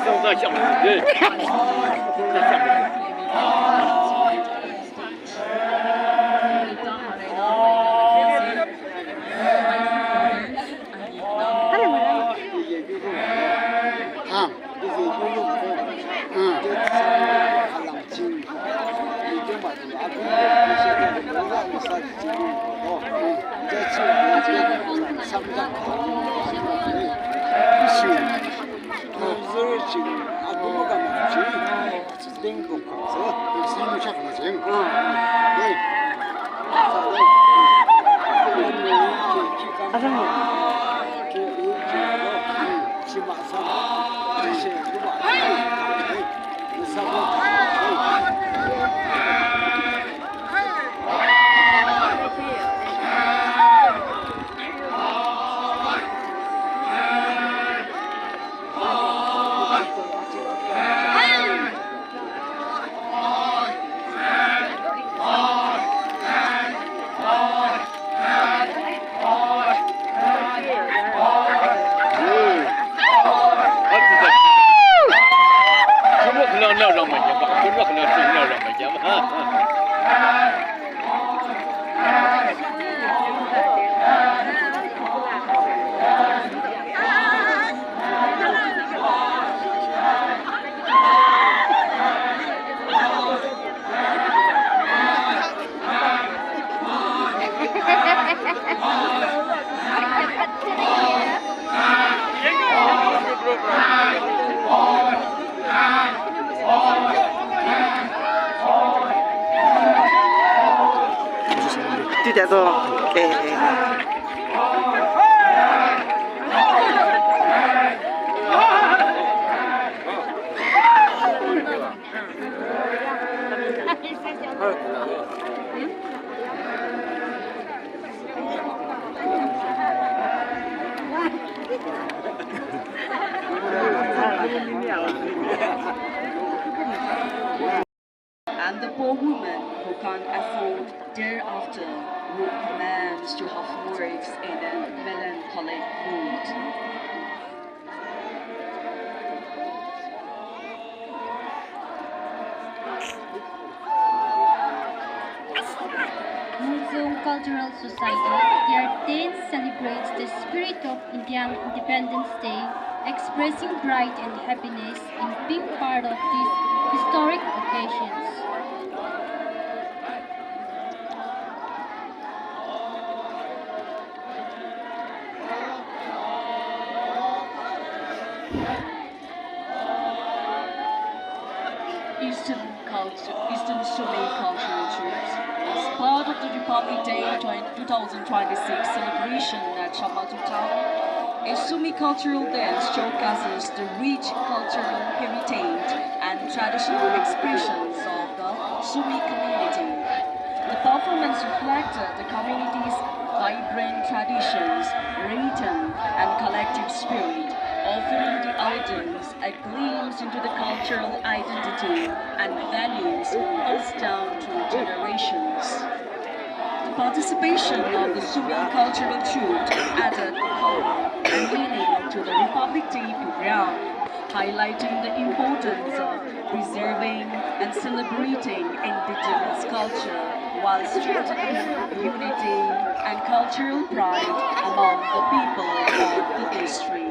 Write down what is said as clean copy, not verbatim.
正在想对，正在想。하는 거야. 아, 이게 유럽으로 갈랑진 이게 맞아. 앞으로 시작하는 영상을 사진 거고, 이제 지금 삼장 그래서 지금 넘어가면 지금 땡고 가서 사무차 가서 네. 뒤에서 And the poor woman who can't afford thereafter would commence to have works in a melancholic mood. Muslim Cultural Society, their day celebrates the spirit of Indian Independence Day, expressing pride and happiness in being part of these historic occasions. Eastern Sumi cultural troops as part of the Republic Day 2026 celebration at Shamator town. A Sumi cultural dance showcases the rich cultural heritage and traditional expressions of the Sumi community. The performance reflected the community's vibrant traditions, rhythm, and collective spirit, offering the audience a glimpse into the cultural identity and values passed down through generations. The participation of the Sumi cultural troupe added color and meaning to the Republic Day program, highlighting the importance of preserving and celebrating indigenous culture while strengthening unity and cultural pride among the people of the district.